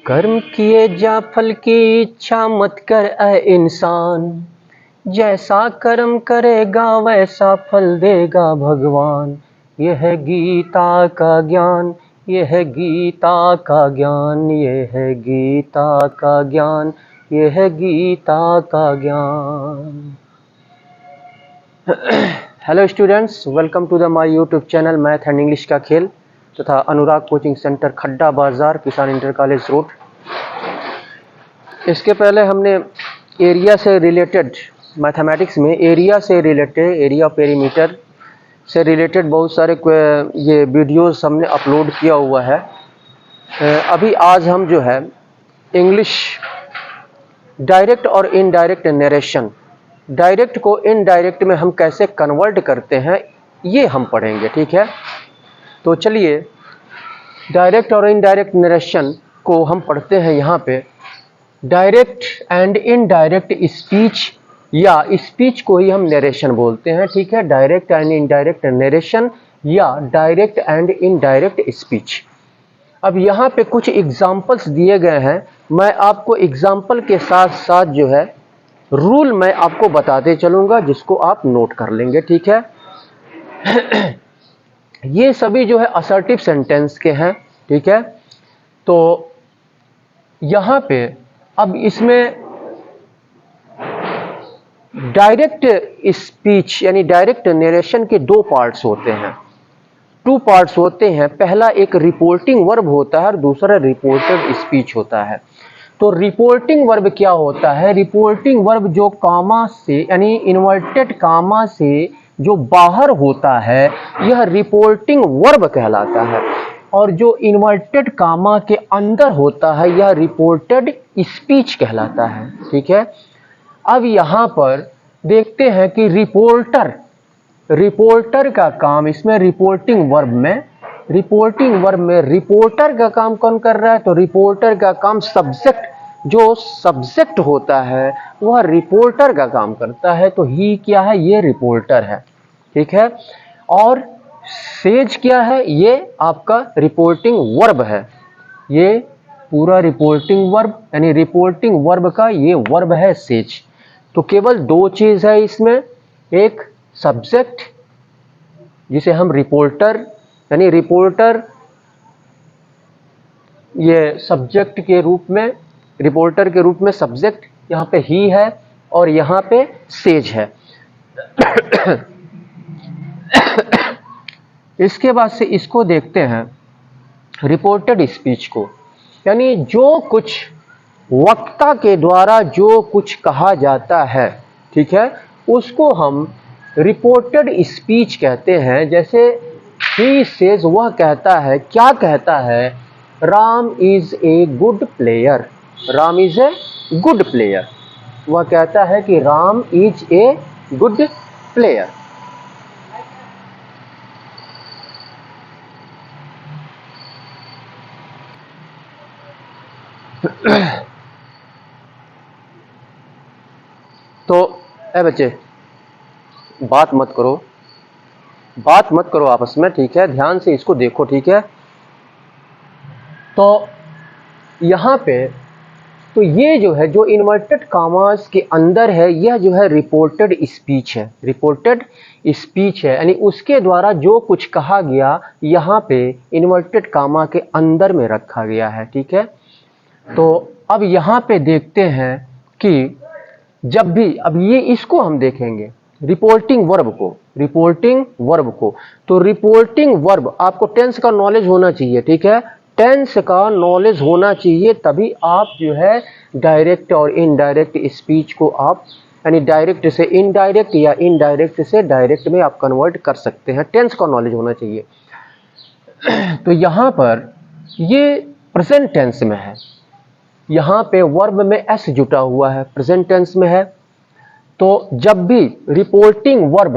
कर्म किए जा फल की इच्छा मत कर ऐ इंसान, जैसा कर्म करेगा वैसा फल देगा भगवान। यह है गीता का ज्ञान, यह है गीता का ज्ञान, यह है गीता का ज्ञान, यह है गीता का ज्ञान। Hello students, welcome to the my YouTube channel math and English का खेल तथा अनुराग कोचिंग सेंटर खड्डा बाजार, किसान इंटर कॉलेज रोड। इसके पहले हमने एरिया से रिलेटेड मैथमेटिक्स में एरिया से रिलेटेड एरिया पेरीमीटर से रिलेटेड बहुत सारे ये वीडियोस हमने अपलोड किया हुआ है। अभी आज हम जो है इंग्लिश डायरेक्ट और इनडायरेक्ट नरेशन, डायरेक्ट को इनडायरेक्ट में हम कैसे कन्वर्ट करते हैं ये हम पढ़ेंगे, ठीक है। तो चलिए डायरेक्ट और इनडायरेक्ट नरेशन को हम पढ़ते हैं। यहाँ पे डायरेक्ट एंड इनडायरेक्ट स्पीच या स्पीच को ही हम नरेशन बोलते हैं, ठीक है। डायरेक्ट एंड इनडायरेक्ट नरेशन या डायरेक्ट एंड इनडायरेक्ट स्पीच। अब यहाँ पे कुछ एग्जाम्पल्स दिए गए हैं, मैं आपको एग्जाम्पल के साथ साथ जो है रूल मैं आपको बताते चलूंगा जिसको आप नोट कर लेंगे, ठीक है। ये सभी जो है असर्टिव सेंटेंस के हैं, ठीक है। तो यहाँ पे अब इसमें डायरेक्ट स्पीच यानी डायरेक्ट नरेशन के दो पार्ट्स होते हैं, टू पार्ट्स होते हैं। पहला एक रिपोर्टिंग वर्ब होता है और दूसरा रिपोर्टेड स्पीच होता है। तो रिपोर्टिंग वर्ब क्या होता है? रिपोर्टिंग वर्ब जो कामा से यानी इन्वर्टेड कामा से जो बाहर होता है यह रिपोर्टिंग वर्ब कहलाता है, और जो इन्वर्टेड कामा के अंदर होता है यह रिपोर्टेड स्पीच कहलाता है, ठीक है। अब यहाँ पर देखते हैं कि रिपोर्टर का काम, इसमें रिपोर्टिंग वर्ब में रिपोर्टर का काम कौन कर रहा है? तो रिपोर्टर का काम सब्जेक्ट, जो सब्जेक्ट होता है वह रिपोर्टर का काम करता है। तो ही क्या है? ये रिपोर्टर है, ठीक है। और सेज क्या है? ये आपका रिपोर्टिंग वर्ब है। ये पूरा रिपोर्टिंग वर्ब यानी रिपोर्टिंग वर्ब का ये वर्ब है सेज। तो केवल दो चीज है इसमें, एक सब्जेक्ट जिसे हम रिपोर्टर यानी रिपोर्टर ये सब्जेक्ट के रूप में, रिपोर्टर के रूप में सब्जेक्ट यहाँ पे ही है और यहाँ पे सेज है। इसके बाद से इसको देखते हैं रिपोर्टेड स्पीच को, यानी जो कुछ वक्ता के द्वारा जो कुछ कहा जाता है, ठीक है, उसको हम रिपोर्टेड स्पीच कहते हैं। जैसे ही सेज, वह कहता है, क्या कहता है? Ram is a good player, Ram is a good player. वह कहता है कि Ram is a good player. तो ए बच्चे बात मत करो आपस में, ठीक है। ध्यान से इसको देखो, ठीक है। तो यहाँ पे तो ये जो है जो इन्वर्टेड कामास के अंदर है यह जो है रिपोर्टेड स्पीच है, रिपोर्टेड स्पीच है, यानी उसके द्वारा जो कुछ कहा गया यहाँ पे इन्वर्टेड कामा के अंदर में रखा गया है, ठीक है। तो अब यहाँ पे देखते हैं कि जब भी, अब ये इसको हम देखेंगे रिपोर्टिंग वर्ब को, तो रिपोर्टिंग वर्ब आपको टेंस का नॉलेज होना चाहिए, ठीक है। टेंस का नॉलेज होना चाहिए, तभी आप जो है डायरेक्ट और इनडायरेक्ट स्पीच को आप यानी डायरेक्ट से इनडायरेक्ट या इनडायरेक्ट से डायरेक्ट में आप कन्वर्ट कर सकते हैं। टेंस का नॉलेज होना चाहिए। तो यहाँ पर ये प्रेजेंट टेंस में है, यहाँ पे वर्ब में एस जुटा हुआ है, प्रेजेंट टेंस में है। तो जब भी रिपोर्टिंग वर्ब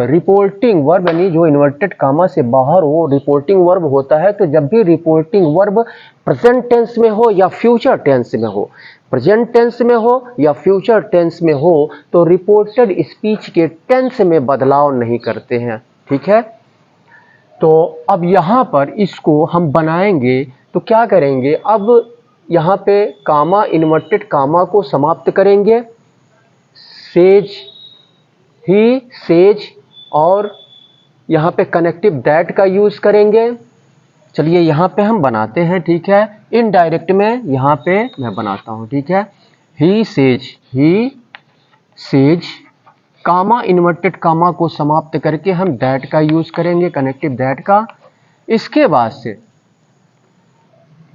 यानी जो इन्वर्टेड कामा से बाहर हो रिपोर्टिंग वर्ब होता है, तो जब भी रिपोर्टिंग वर्ब प्रेजेंट टेंस में हो या फ्यूचर टेंस में हो, प्रेजेंट टेंस में हो या फ्यूचर टेंस में हो, तो रिपोर्टेड स्पीच के टेंस में बदलाव नहीं करते हैं, ठीक है। तो अब यहाँ पर इसको हम बनाएंगे तो क्या करेंगे? अब यहाँ पे कामा, इन्वर्टेड कामा को समाप्त करेंगे, सेज, ही, सेज, और यहाँ पे कनेक्टिव दैट का यूज करेंगे। चलिए यहाँ पे हम बनाते हैं, ठीक है, इनडायरेक्ट में यहाँ पे मैं बनाता हूँ, ठीक है। ही सेज, कामा, इन्वर्टेड कामा को समाप्त करके हम दैट का यूज करेंगे, कनेक्टिव दैट का। इसके बाद से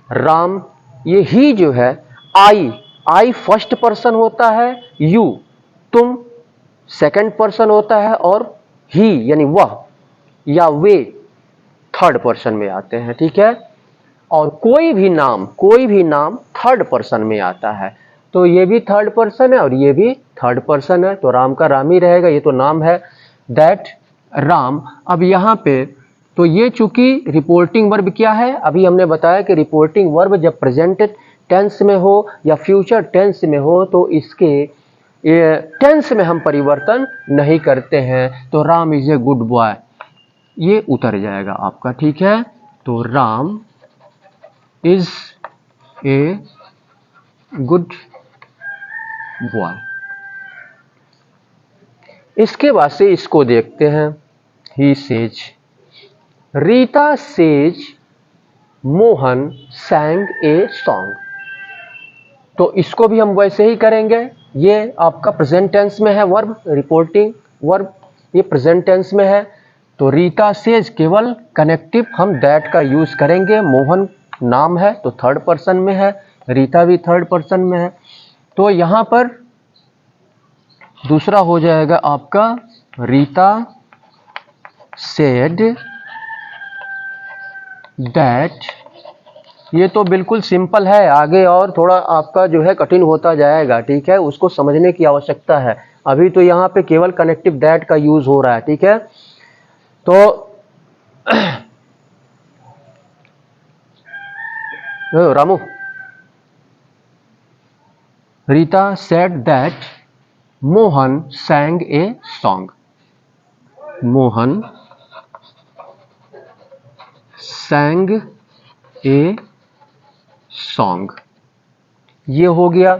राम, ये ही जो है, आई फर्स्ट पर्सन होता है, यू तुम सेकंड पर्सन होता है, और ही यानी वह या वे थर्ड पर्सन में आते हैं, ठीक है। और कोई भी नाम थर्ड पर्सन में आता है, तो ये भी थर्ड पर्सन है और ये भी थर्ड पर्सन है, तो राम का राम ही रहेगा, ये तो नाम है, दैट राम। अब यहाँ पे तो ये चूंकि रिपोर्टिंग वर्ब क्या है, अभी हमने बताया कि रिपोर्टिंग वर्ब जब प्रेजेंट टेंस में हो या फ्यूचर टेंस में हो तो इसके टेंस में हम परिवर्तन नहीं करते हैं, तो Ram is a good boy, ये उतर जाएगा आपका, ठीक है। तो Ram is a good boy. इसके बाद से इसको देखते हैं, he says, Rita says Mohan सैंग a song, तो इसको भी हम वैसे ही करेंगे। ये आपका प्रेजेंट टेंस में है वर्ब, रिपोर्टिंग वर्ब, ये प्रेजेंट टेंस में है, तो रीता सेज केवल कनेक्टिव हम दैट का यूज करेंगे, मोहन नाम है तो थर्ड पर्सन में है, रीता भी थर्ड पर्सन में है, तो यहां पर दूसरा हो जाएगा आपका रीता सेड दैट। ये तो बिल्कुल सिंपल है, आगे और थोड़ा आपका जो है कठिन होता जाएगा, ठीक है, उसको समझने की आवश्यकता है। अभी तो यहाँ पे केवल कनेक्टिव दैट का यूज हो रहा है, ठीक है। तो Ramu, Rita said that Mohan सैंग a song, Mohan सैंग a song, ये हो गया।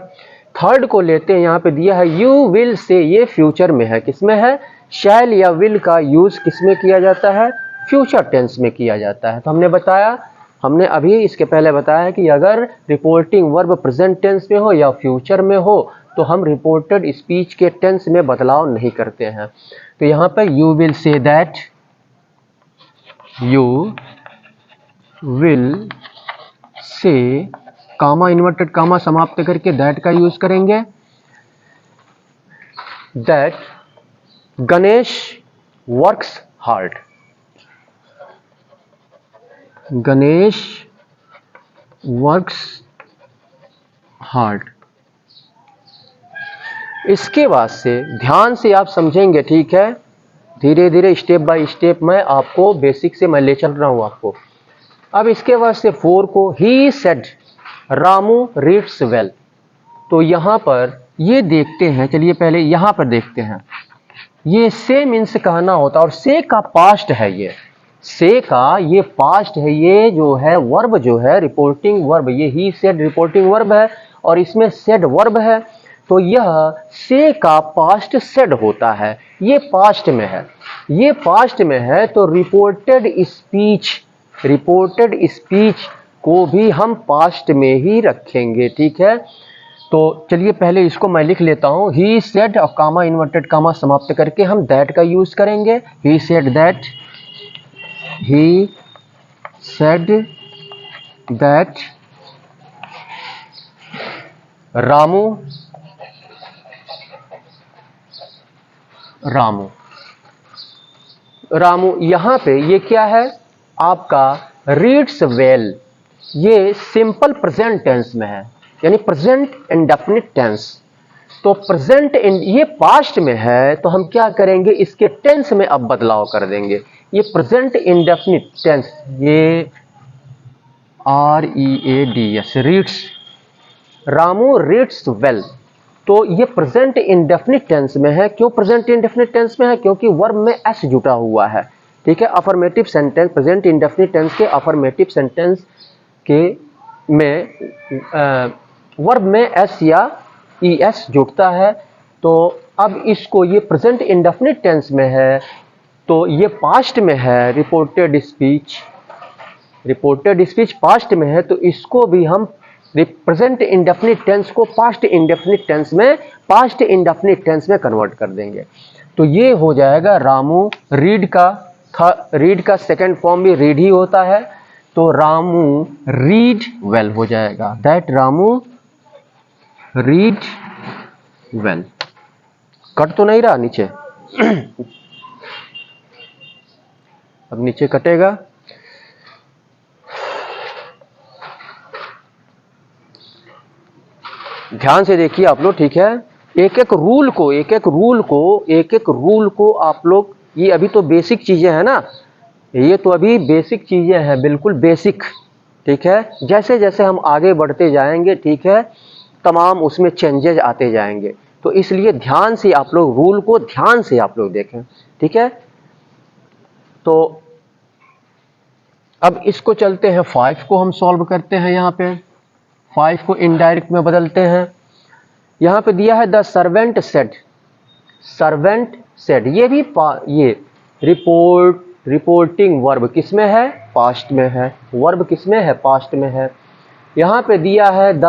थर्ड को लेते हैं, यहां पे दिया है यू विल से, ये फ्यूचर में है, किसमें है, शैल या विल का यूज किसमें किया जाता है, फ्यूचर टेंस में किया जाता है। तो हमने बताया, हमने अभी इसके पहले बताया कि अगर रिपोर्टिंग वर्ब प्रेजेंट टेंस में हो या फ्यूचर में हो तो हम रिपोर्टेड स्पीच के टेंस में बदलाव नहीं करते हैं। तो यहां पर you will say that, you will say, comma, inverted कामा समाप्त करके दैट का यूज करेंगे, that Ganesh works hard, Ganesh works hard. इसके बाद से ध्यान से आप समझेंगे, ठीक है, धीरे धीरे स्टेप बाय स्टेप मैं आपको बेसिक से मैं ले चल रहा हूं आपको। अब इसके बाद से 4 को, he said Ramu reads well, तो यहां पर ये देखते हैं, चलिए पहले यहां पर देखते हैं, ये से मीन्स कहना होता है और से का पास्ट है, ये से का ये पास्ट है, ये जो है वर्ब जो है रिपोर्टिंग वर्ब, ये ही सेड रिपोर्टिंग वर्ब है और इसमें सेड वर्ब है, तो यह से का पास्ट सेड होता है, ये पास्ट में है, ये पास्ट में है, तो रिपोर्टेड स्पीच को भी हम पास्ट में ही रखेंगे, ठीक है। तो चलिए पहले इसको मैं लिख लेता हूं, ही सेड और कामा, इन्वर्टेड कामा समाप्त करके हम दैट का यूज करेंगे, he said that, he said that Ramu यहां पे ये क्या है आपका, रीड्स वेल, ये सिंपल प्रेजेंट टेंस में है, यानी प्रेजेंट इंडेफिनिट टेंस, तो प्रेजेंट ये पास्ट में है, तो हम क्या करेंगे, इसके टेंस में अब बदलाव कर देंगे, ये प्रेजेंट इंडेफिनिट टेंस, ये READS reads, Ramu reads well, तो ये प्रेजेंट इंडेफिनिट टेंस में है। क्यों प्रेजेंट इंडेफिनिट टेंस में है, क्योंकि वर्ब में एस जुटा हुआ है, ठीक है। Affirmative sentence, present indefinite tense के अफर्मेटिव सेंटेंस के में वर्ब में एस या ईएस जुड़ता है। तो अब इसको, ये प्रेजेंट इंडेफिनिट टेंस में है, तो ये पास्ट में है, रिपोर्टेड स्पीच पास्ट में है, तो इसको भी हम प्रेजेंट इंडेफिनिट टेंस को पास्ट इंडेफिनिट टेंस में कन्वर्ट कर देंगे। तो ये हो जाएगा रामू रीड का सेकंड फॉर्म भी रीड ही होता है, तो रामू रीड वेल हो जाएगा, that Ramu read well. Cut तो नहीं रहा नीचे? अब नीचे कटेगा। ध्यान से देखिए आप लोग, ठीक है? एक एक रूल को आप लोग, ये अभी तो बेसिक चीजें हैं ना, ये तो अभी बेसिक चीजें हैं, बिल्कुल बेसिक, ठीक है? जैसे जैसे हम आगे बढ़ते जाएंगे, ठीक है, तमाम उसमें चेंजेस आते जाएंगे, तो इसलिए ध्यान से आप लोग रूल को ध्यान से आप लोग देखें, ठीक है? तो अब इसको चलते हैं 5 को हम सॉल्व करते हैं। यहाँ पे 5 को इनडायरेक्ट में बदलते हैं। यहाँ पे दिया है द सर्वेंट सेड, ये भी ये रिपोर्टिंग वर्ब किस में है? पास्ट में है। वर्ब किस में है? पास्ट में है। यहाँ पे दिया है द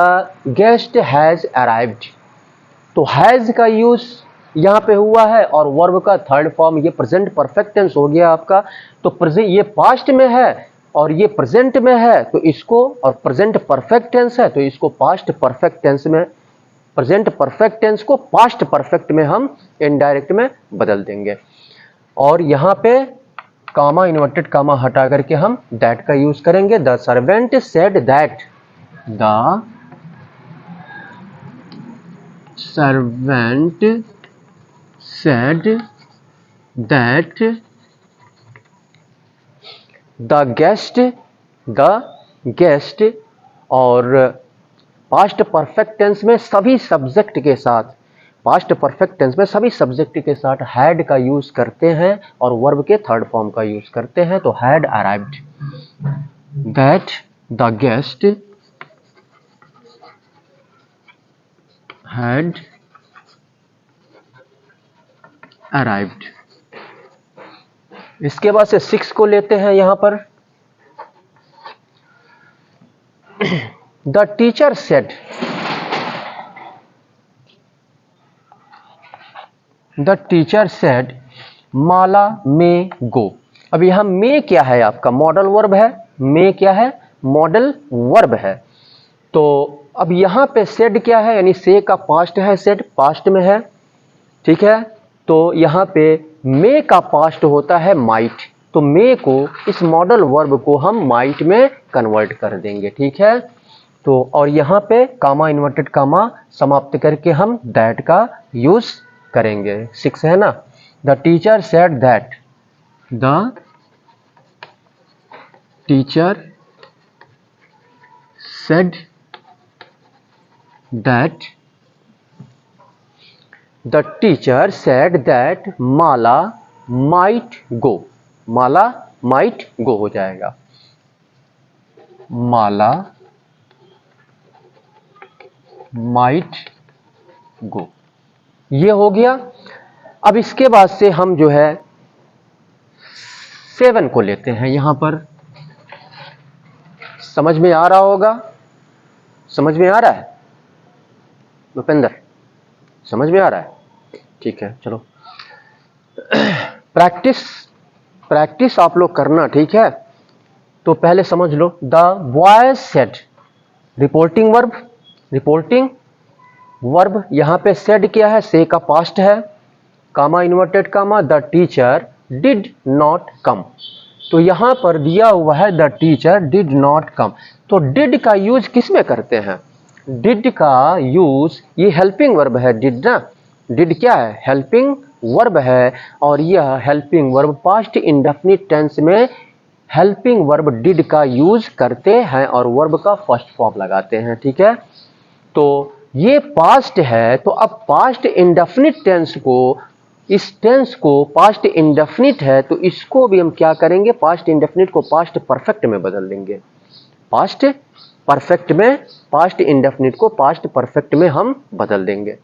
गेस्ट हैज अराइव्ड, तो हैज का यूज यहाँ पे हुआ है और वर्ब का थर्ड फॉर्म, ये प्रेजेंट परफेक्ट टेंस हो गया आपका। तो प्रेजेंट, ये पास्ट में है और ये प्रेजेंट में है, तो इसको, और प्रेजेंट परफेक्ट टेंस है तो इसको पास्ट परफेक्ट टेंस में, प्रेजेंट परफेक्ट टेंस को पास्ट परफेक्ट में हम इनडायरेक्ट में बदल देंगे। और यहाँ पे कामा, इन्वर्टेड कामा हटा करके हम दैट का यूज करेंगे। The servant said that, the servant said that the guest, और पास्ट परफेक्ट टेंस में सभी सब्जेक्ट के साथ, पास्ट परफेक्ट टेंस में सभी सब्जेक्ट के साथ हैड का यूज करते हैं और वर्ब के थर्ड फॉर्म का यूज करते हैं। तो had arrived, that the guest had arrived. इसके बाद से 6 को लेते हैं यहां पर। The teacher said, the teacher said Mala may go. अब यहां मे क्या है? आपका मॉडल वर्ब है। मे क्या है? मॉडल वर्ब है। तो अब यहां पे सेड क्या है? यानी से का पास्ट है, सेड पास्ट में है, ठीक है? तो यहां पे मे का पास्ट होता है माइट, तो मे को, इस मॉडल वर्ब को हम माइट में कन्वर्ट कर देंगे, ठीक है? तो और यहां पे कामा, इन्वर्टेड कामा समाप्त करके हम दैट का यूज करेंगे। 6 है ना? The teacher said that, the teacher said that, the teacher said that Mala might go, Mala might go हो जाएगा, माला माइट गो, ये हो गया। अब इसके बाद से हम जो है 7 को लेते हैं यहां पर। समझ में आ रहा होगा? समझ में आ रहा है भूपेंद्र? समझ में आ रहा है? ठीक है, चलो प्रैक्टिस आप लोग करना, ठीक है? तो पहले समझ लो, the boy said, reporting verb, यहां पे सेड क्या है? से का पास्ट है, comma, inverted comma, the teacher did not come, तो यहां पर दिया हुआ है the teacher did not come. तो डिड का यूज किस में करते हैं? डिड का यूज, ये हेल्पिंग वर्ब है डिड ना, डिड क्या है? हेल्पिंग वर्ब है, और यह helping verb past indefinite tense में हेल्पिंग वर्ब डिड का यूज करते हैं और वर्ब का फर्स्ट फॉर्म लगाते हैं, ठीक है? तो ये पास्ट है, तो अब पास्ट इंडेफिनिट टेंस को, इस टेंस को पास्ट इंडेफिनिट है तो इसको भी हम क्या करेंगे? पास्ट इंडेफिनिट को पास्ट परफेक्ट में बदल देंगे, पास्ट परफेक्ट में, पास्ट इंडेफिनिट को पास्ट परफेक्ट में हम बदल देंगे।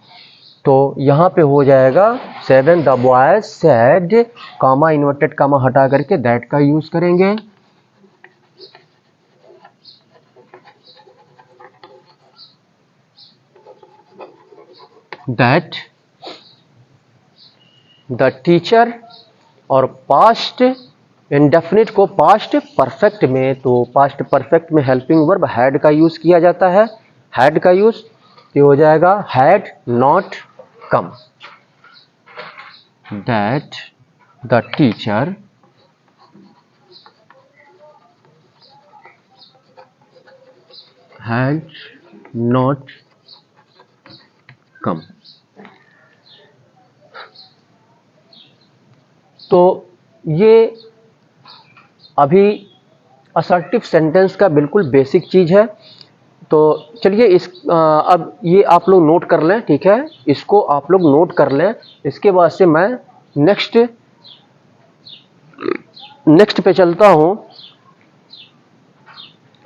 तो यहाँ पे हो जाएगा 7 the boy said, comma inverted comma हटा करके दैट का यूज करेंगे। दैट द टीचर, और पास्ट इंडेफिनिट को पास्ट परफेक्ट में, तो पास्ट परफेक्ट में हेल्पिंग वर्ब हैड का यूज किया जाता है, हैड का यूज, ये हो जाएगा had not come. That the teacher had not come. तो ये अभी असर्टिव सेंटेंस का बिल्कुल बेसिक चीज है। तो चलिए अब ये आप लोग नोट कर लें, ठीक है, इसको आप लोग नोट कर लें। इसके बाद से मैं नेक्स्ट पे चलता हूं।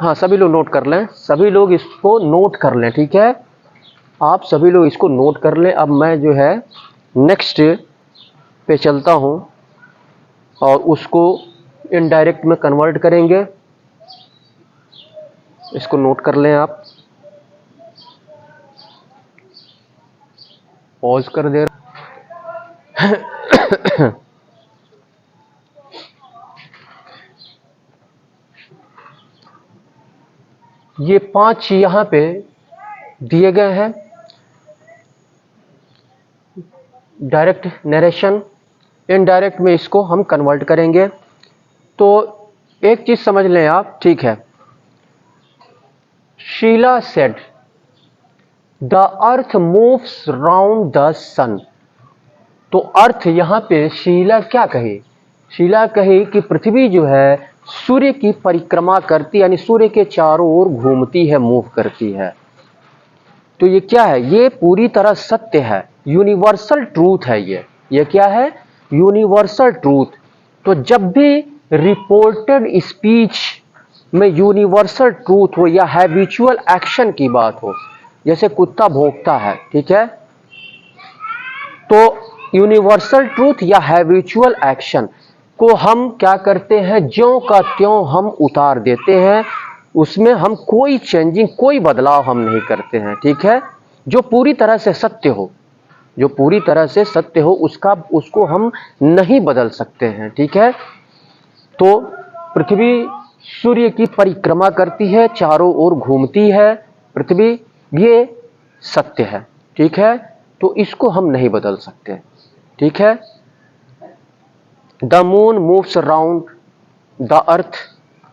हाँ, सभी लोग नोट कर लें, सभी लोग इसको नोट कर लें, ठीक है, आप सभी लोग इसको नोट कर लें। अब मैं जो है नेक्स्ट पे चलता हूं और उसको इनडायरेक्ट में कन्वर्ट करेंगे। इसको नोट कर लें आप, पॉज कर दे। ये 5 यहां पे दिए गए हैं। डायरेक्ट नरेशन, इनडायरेक्ट में इसको हम कन्वर्ट करेंगे। तो एक चीज समझ लें आप, ठीक है, Sheela said the earth moves round the sun. तो अर्थ यहां पे शीला क्या कही, शीला कही कि पृथ्वी जो है सूर्य की परिक्रमा करती, यानी सूर्य के चारों ओर घूमती है, मूव करती है। तो ये क्या है, ये पूरी तरह सत्य है, यूनिवर्सल ट्रूथ है। ये क्या है, यूनिवर्सल ट्रूथ। तो जब भी रिपोर्टेड स्पीच में यूनिवर्सल ट्रूथ हो या हैबिचुअल एक्शन की बात हो, जैसे कुत्ता भौंकता है, ठीक है, तो यूनिवर्सल ट्रूथ या हैबिचुअल एक्शन को हम क्या करते हैं, ज्यों का त्यों हम उतार देते हैं, उसमें हम कोई चेंजिंग, कोई बदलाव हम नहीं करते हैं, ठीक है। जो पूरी तरह से सत्य हो, जो पूरी तरह से सत्य हो, उसको हम नहीं बदल सकते हैं, ठीक है। तो पृथ्वी सूर्य की परिक्रमा करती है, चारों ओर घूमती है पृथ्वी, ये सत्य है, ठीक है। तो इसको हम नहीं बदल सकते, ठीक है। The moon moves around the earth,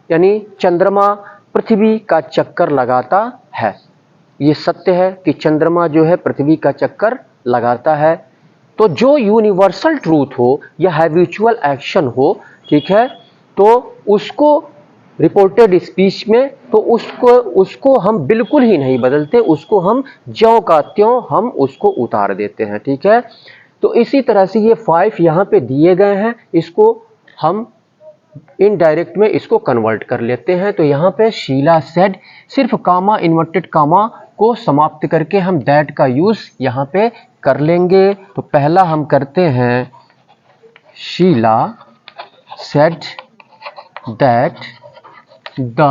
यानी चंद्रमा पृथ्वी का चक्कर लगाता है। ये सत्य है कि चंद्रमा जो है पृथ्वी का चक्कर लगाता है। तो जो यूनिवर्सल ट्रूथ हो या हैबिचुअल एक्शन हो, ठीक है, तो उसको रिपोर्टेड स्पीच में, तो उसको हम बिल्कुल ही नहीं बदलते, उसको हम ज्यों का त्यों हम उसको उतार देते हैं, ठीक है। तो इसी तरह से ये 5 यहां पे दिए गए हैं, इसको हम इनडायरेक्ट में इसको कन्वर्ट कर लेते हैं। तो यहां पे शीला सेड, सिर्फ कामा इन्वर्टेड कामा को समाप्त करके हम दैट का यूज यहां पे कर लेंगे। तो पहला हम करते हैं, Sheela said that the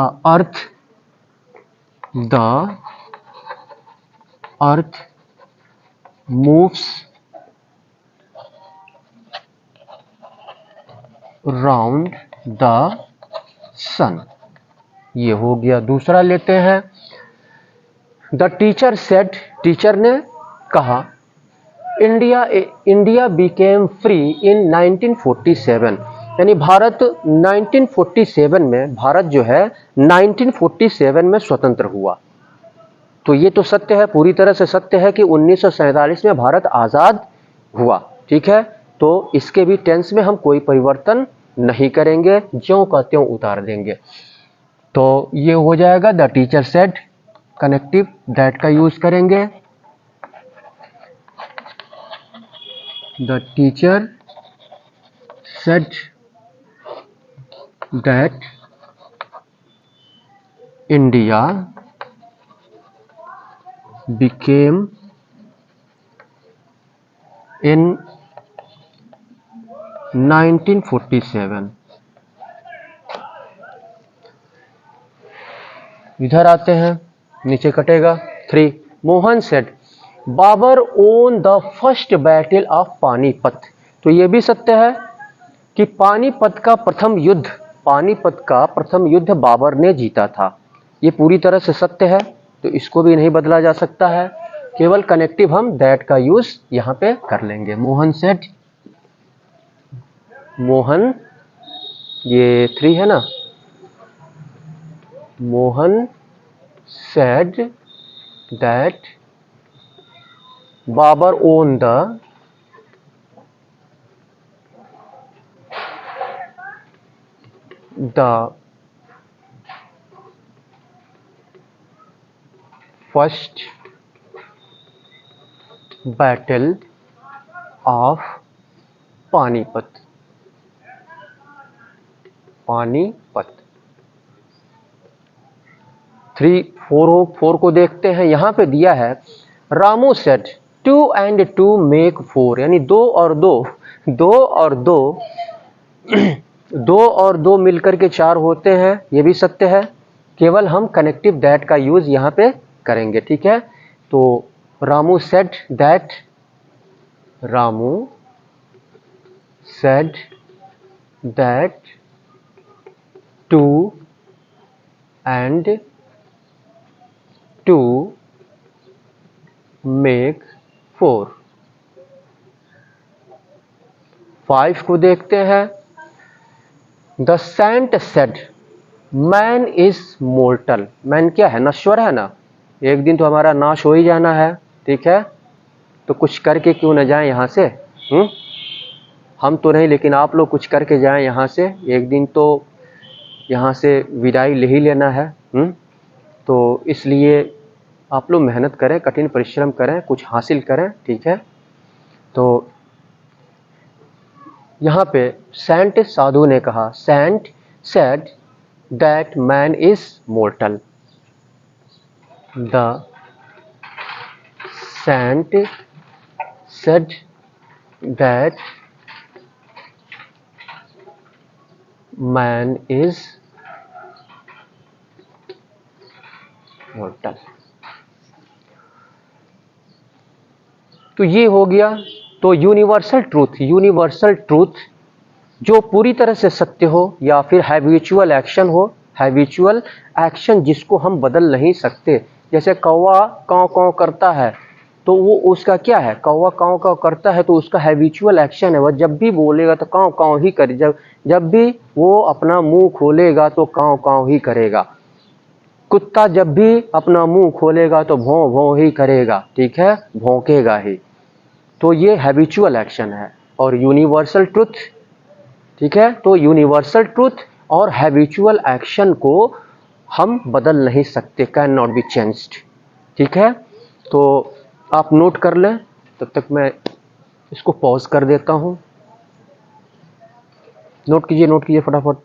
earth moves round the sun. ये हो गया। दूसरा लेते हैं, द टीचर सेड, टीचर ने कहा, इंडिया बिकेम फ्री इन 1947, यानी भारत 1947 में, भारत जो है 1947 में स्वतंत्र हुआ। तो ये तो सत्य है, पूरी तरह से सत्य है कि 1947 में भारत आजाद हुआ, ठीक है। तो इसके भी टेंस में हम कोई परिवर्तन नहीं करेंगे, ज्यों का त्यों उतार देंगे। तो ये हो जाएगा the teacher said, connective that का यूज करेंगे। The teacher said that India became in 1947। इधर आते हैं, नीचे कटेगा 3। Mohan said Babar won the first battle of Panipat. तो ये भी सत्य है कि पानीपत का प्रथम युद्ध बाबर ने जीता था। ये पूरी तरह से सत्य है, तो इसको भी नहीं बदला जा सकता है, केवल कनेक्टिव हम दैट का यूज यहां पे कर लेंगे। मोहन सेड, मोहन, ये 3 है ना, Mohan said that Babar won the first battle of Panipat. Panipat 3 4 को देखते हैं। यहां पे दिया है रामू सेट 2 and 2 make 4, यानी 2 और 2 मिलकर के 4 होते हैं। ये भी सत्य है, केवल हम कनेक्टिव दैट का यूज यहां पे करेंगे। ठीक है, तो Ramu said that, Ramu said that 2 and 2 make 4। 5 को देखते हैं। The saint said man is mortal. Man क्या है? नश्वर है ना, एक दिन तो हमारा नाश हो ही जाना है। ठीक है, तो कुछ करके क्यों न जाएं यहां से। हम तो नहीं, लेकिन आप लोग कुछ करके जाएं यहां से, एक दिन तो यहां से विदाई ले ही लेना है। तो इसलिए आप लोग मेहनत करें, कठिन परिश्रम करें, कुछ हासिल करें। ठीक है, तो यहाँ पे सेंट साधु ने कहा, saint said that man is mortal. The saint said that man is mortal. तो ये हो गया। तो यूनिवर्सल ट्रूथ जो पूरी तरह से सत्य हो, या फिर हैबिचुअल एक्शन हो, हैबिचुअल एक्शन जिसको हम बदल नहीं सकते। जैसे कौवा काँव काँव करता है, तो वो उसका क्या है? कौवा काँव काँव करता है तो उसका हैबिचुअल एक्शन है, वह जब भी बोलेगा तो काँव काँव ही करे, जब भी वो अपना मुंह खोलेगा तो काँव काँव ही करेगा। कुत्ता जब भी अपना मुंह खोलेगा तो भौं भौं ही करेगा। ठीक है, भौंकेगा ही। तो ये हैबिचुअल एक्शन है। और यूनिवर्सल ट्रुथ, ठीक है, तो यूनिवर्सल ट्रुथ और हैबिचुअल एक्शन को हम बदल नहीं सकते, कैन नॉट बी चेंज्ड। ठीक है, तो आप नोट कर लें, तब तक मैं इसको पॉज कर देता हूं। नोट कीजिए फटाफट।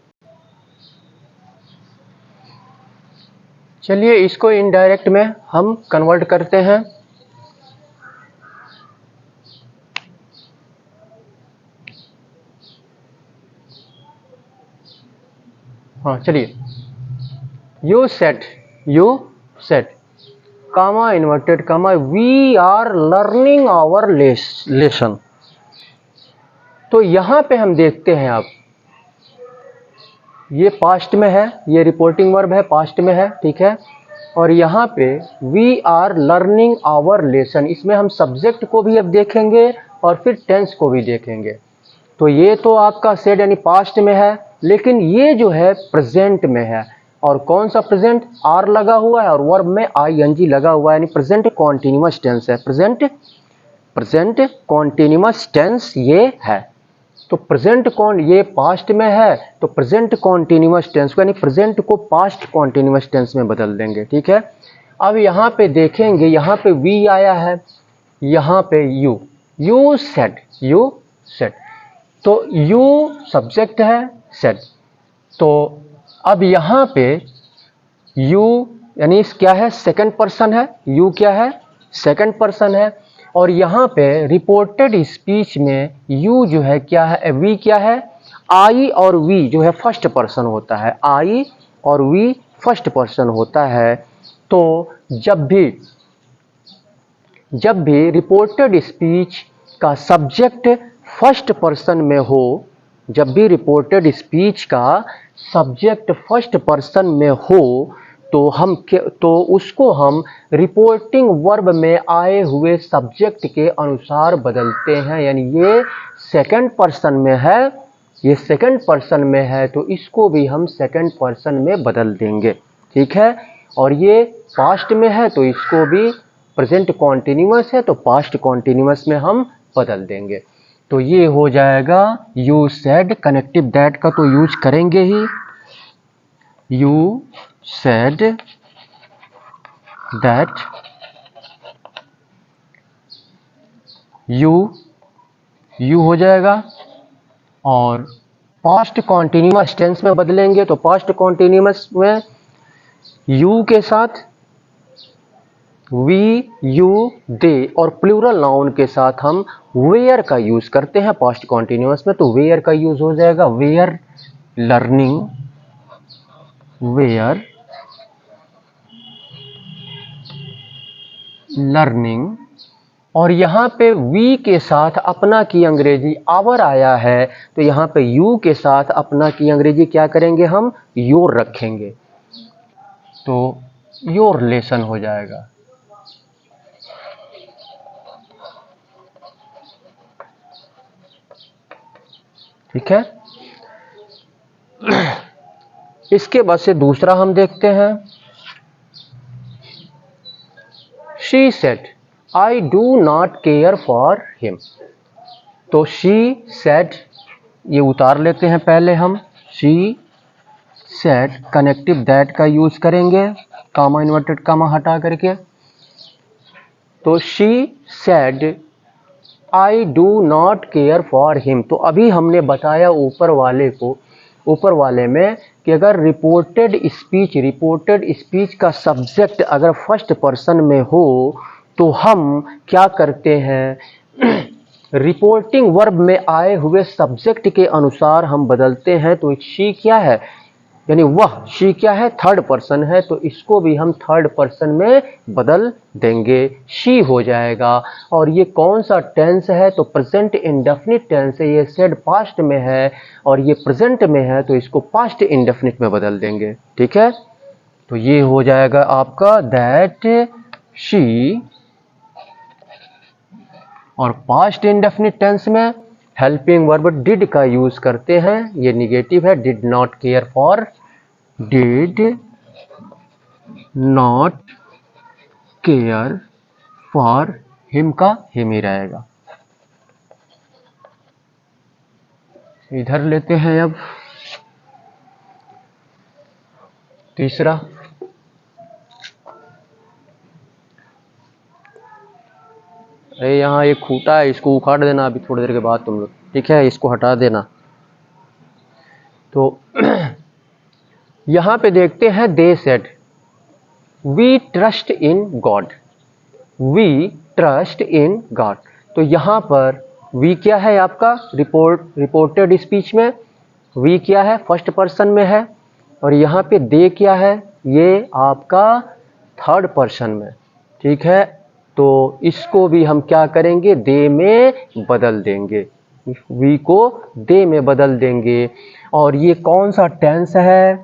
चलिए इसको इनडायरेक्ट में हम कन्वर्ट करते हैं। हाँ चलिए, you said comma inverted comma we are learning our lesson. तो यहां पे हम देखते हैं, अब ये पास्ट में है, ये रिपोर्टिंग वर्ब है, पास्ट में है। ठीक है, और यहाँ पे we are learning our lesson, इसमें हम सब्जेक्ट को भी अब देखेंगे और फिर टेंस को भी देखेंगे। तो ये तो आपका सेड यानी पास्ट में है, लेकिन ये जो है प्रेजेंट में है। और कौन सा प्रेजेंट? आर लगा हुआ है और वर्ब में आईएनजी लगा हुआ है, यानी प्रेजेंट कॉन्टिन्यूअस टेंस है। प्रेजेंट कॉन्टिन्यूअस टेंस ये है। तो प्रेजेंट ये पास्ट में है, तो प्रेजेंट कॉन्टिन्यूअस टेंस को यानी प्रेजेंट को पास्ट कॉन्टिन्यूअस टेंस में बदल देंगे। ठीक है, अब यहाँ पे देखेंगे, यहाँ पे वी आया है, यहाँ पे यू सेड, तो यू सब्जेक्ट है, सेड। तो अब यहाँ पे यू यानी क्या है? सेकंड पर्सन है। यू क्या है? सेकंड पर्सन है। और यहाँ पे रिपोर्टेड स्पीच में यू जो है क्या है, वी क्या है, आई और वी जो है फर्स्ट पर्सन होता है, आई और वी फर्स्ट पर्सन होता है। तो जब भी रिपोर्टेड स्पीच का सब्जेक्ट फर्स्ट पर्सन में हो, जब भी रिपोर्टेड स्पीच का सब्जेक्ट फर्स्ट पर्सन में हो, तो उसको हम रिपोर्टिंग वर्ब में आए हुए सब्जेक्ट के अनुसार बदलते हैं। यानी ये सेकंड पर्सन में है, ये सेकंड पर्सन में है, तो इसको भी हम सेकंड पर्सन में बदल देंगे, ठीक है। और ये पास्ट में है तो इसको भी, प्रेजेंट कॉन्टिन्यूअस है तो पास्ट कॉन्टिन्यूअस में हम बदल देंगे। तो ये हो जाएगा यू सेड, कनेक्टिव दैट का तो यूज करेंगे ही, यू सेड दैट, यू हो जाएगा। और पास्ट कॉन्टिन्यूअस टेंस में बदलेंगे तो पास्ट कॉन्टिन्यूअस में यू के साथ वी, यू, दे और प्लूरल नाउन के साथ हम वेयर का यूज करते हैं पास्ट कॉन्टिन्यूअस में। तो वेयर का यूज हो जाएगा वेयर लर्निंग, वेयर लर्निंग। और यहाँ पे वी के साथ अपना की अंग्रेजी आवर आया है, तो यहाँ पे यू के साथ अपना की अंग्रेजी क्या करेंगे, हम योर रखेंगे, तो योर लेसन हो जाएगा। ठीक है। इसके बाद से दूसरा हम देखते हैं, she said I do not care for him. तो शी सेड ये उतार लेते हैं पहले हम, शी सेड कनेक्टिव दैट का यूज करेंगे, कामा इन्वर्टेड कामा हटा करके। तो she said I do not care for him. तो अभी हमने बताया ऊपर वाले में कि अगर रिपोर्टेड स्पीच का सब्जेक्ट अगर फर्स्ट पर्सन में हो तो हम क्या करते हैं, रिपोर्टिंग वर्ब में आए हुए सब्जेक्ट के अनुसार हम बदलते हैं। तो शी क्या है, यानी वह, शी क्या है, थर्ड पर्सन है, तो इसको भी हम थर्ड पर्सन में बदल देंगे, शी हो जाएगा। और ये कौन सा टेंस है, तो प्रेजेंट इंडेफिनिट टेंस है। ये सेड पास्ट में है और ये प्रेजेंट में है, तो इसको पास्ट इंडेफिनिट में बदल देंगे, ठीक है। तो ये हो जाएगा आपका दैट शी, और पास्ट इंडेफिनिट टेंस में हेल्पिंग वर्ब डिड का यूज करते हैं, ये निगेटिव है, did not care for, did not care for him का हिम ही रहेगा। इधर लेते हैं अब तीसरा, अरे यहाँ एक खूंटा है, इसको उखाड़ देना अभी थोड़ी देर के बाद तुम लोग, ठीक है, इसको हटा देना। तो यहाँ पे देखते हैं, they said we trust in God, we trust in God. तो यहाँ पर वी क्या है आपका, रिपोर्टेड स्पीच में वी क्या है, फर्स्ट पर्सन में है। और यहाँ पे दे क्या है, ये आपका थर्ड पर्सन में, ठीक है। तो इसको भी हम क्या करेंगे, दे में बदल देंगे, वी को दे में बदल देंगे। और ये कौन सा टेंस है,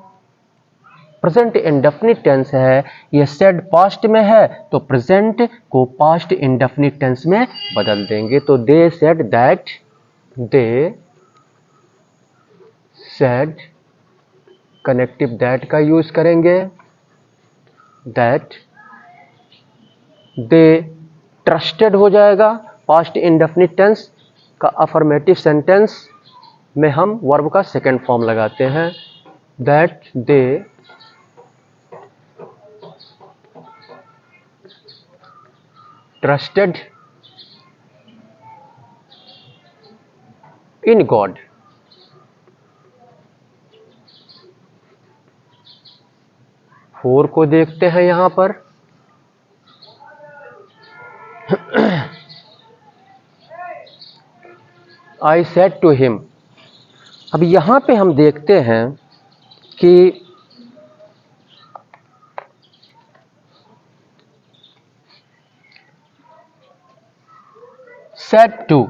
प्रेजेंट इंडेफिनिट टेंस है। ये सेड पास्ट में है तो प्रेजेंट को पास्ट इंडेफिनिट टेंस में बदल देंगे। तो they said that, they said connective that का यूज करेंगे, दैट दे ट्रस्टेड हो जाएगा, पास्ट इंडेफिनिट टेंस का अफर्मेटिव सेंटेंस में हम वर्ब का सेकंड फॉर्म लगाते हैं, that they trusted in God. Four को देखते हैं, यहां पर आई सेड टू हिम। अब यहां पे हम देखते हैं कि सेड टू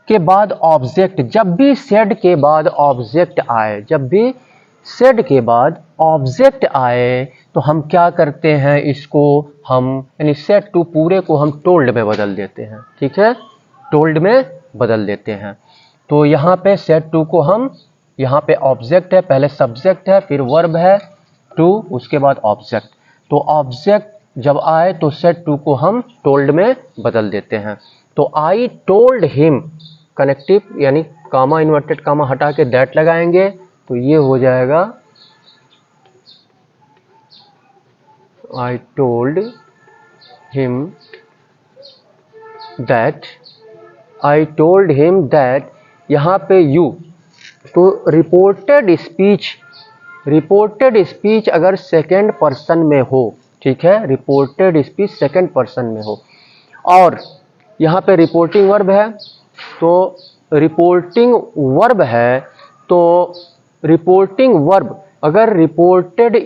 के बाद ऑब्जेक्ट, जब भी सेड के बाद ऑब्जेक्ट आए, जब भी सेड के बाद ऑब्जेक्ट आए तो हम क्या करते हैं, इसको हम यानी सेड टू पूरे को हम टोल्ड में बदल देते हैं। ठीक है, टोल्ड में बदल देते हैं। तो यहाँ पे सेड टू को हम, यहाँ पे ऑब्जेक्ट है, पहले सब्जेक्ट है, फिर वर्ब है टू, उसके बाद ऑब्जेक्ट। तो ऑब्जेक्ट जब आए तो सेड टू को हम टोल्ड में बदल देते हैं। तो आई टोल्ड हिम, कनेक्टिव यानी कामा इन्वर्टेड कामा हटा के दैट लगाएंगे तो ये हो जाएगा I told him that, I told him that. यहाँ पे यू, तो रिपोर्टेड स्पीच, रिपोर्टेड स्पीच अगर सेकेंड पर्सन में हो, ठीक है, रिपोर्टेड स्पीच सेकेंड पर्सन में हो, और यहाँ पे रिपोर्टिंग वर्ब है, तो रिपोर्टिंग वर्ब है, तो रिपोर्टिंग वर्ब अगर रिपोर्टेड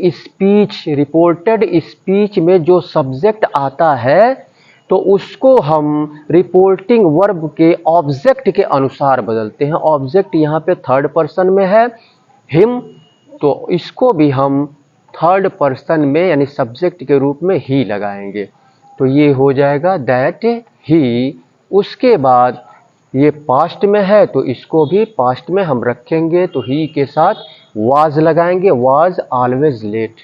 स्पीच में जो सब्जेक्ट आता है तो उसको हम रिपोर्टिंग वर्ब के ऑब्जेक्ट के अनुसार बदलते हैं। ऑब्जेक्ट यहाँ पे थर्ड पर्सन में है हिम, तो इसको भी हम थर्ड पर्सन में यानी सब्जेक्ट के रूप में ही लगाएंगे। तो ये हो जाएगा दैट ही। उसके बाद ये पास्ट में है तो इसको भी पास्ट में हम रखेंगे, तो ही के साथ वाज लगाएंगे, वाज ऑलवेज लेट।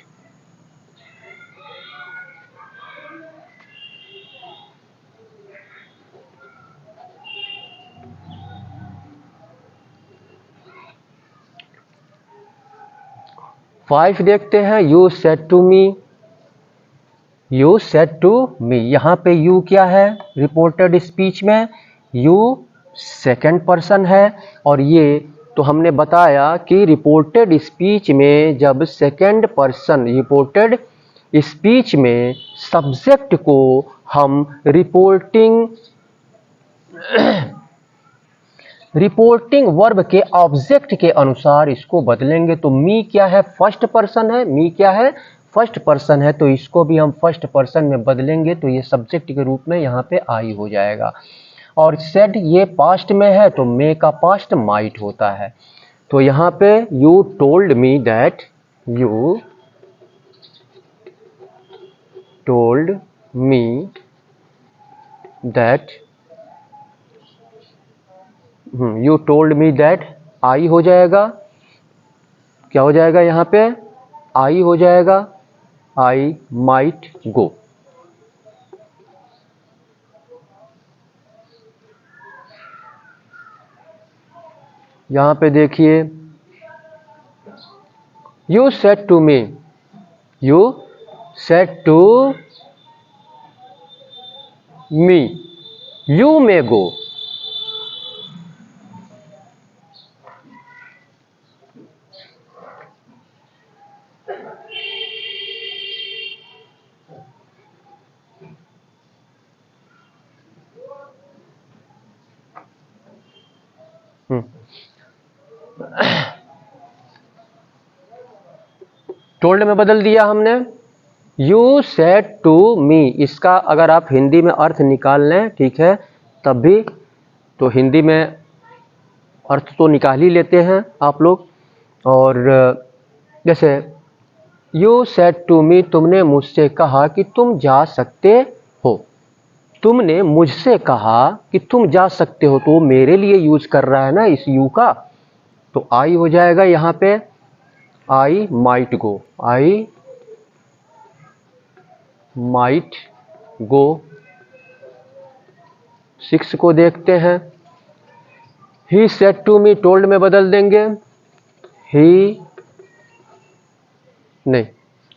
फाइव देखते हैं, you said to me, you said to me. यहाँ पे यू क्या है रिपोर्टेड स्पीच में, यू सेकंड पर्सन है, और ये तो हमने बताया कि रिपोर्टेड स्पीच में जब सेकंड पर्सन, रिपोर्टेड स्पीच में सब्जेक्ट को हम रिपोर्टिंग वर्ब के ऑब्जेक्ट के अनुसार इसको बदलेंगे। तो मी क्या है, फर्स्ट पर्सन है, मी क्या है, फर्स्ट पर्सन है, तो इसको भी हम फर्स्ट पर्सन में बदलेंगे, तो ये सब्जेक्ट के रूप में यहाँ पे आई हो जाएगा। और सेड ये पास्ट में है तो मे का पास्ट माइट होता है। तो यहाँ पे you told me that, you told me that, you told me that, I हो जाएगा, क्या हो जाएगा यहाँ पे, आई हो जाएगा, आई माइट गो। यहाँ पे देखिए you said to me, you said to me you may go. Told में बदल दिया हमने, यू सेड टू मी। इसका अगर आप हिंदी में अर्थ निकाल लें, ठीक है, तब भी तो हिंदी में अर्थ तो निकाल ही लेते हैं आप लोग। और जैसे यू सेड टू मी, तुमने मुझसे कहा कि तुम जा सकते हो, तुमने मुझसे कहा कि तुम जा सकते हो, तो वो मेरे लिए यूज कर रहा है ना इस यू का, तो आई हो जाएगा यहाँ पे, I might go, I might go. 6 को देखते हैं, he said to me told में बदल देंगे, ही नहीं,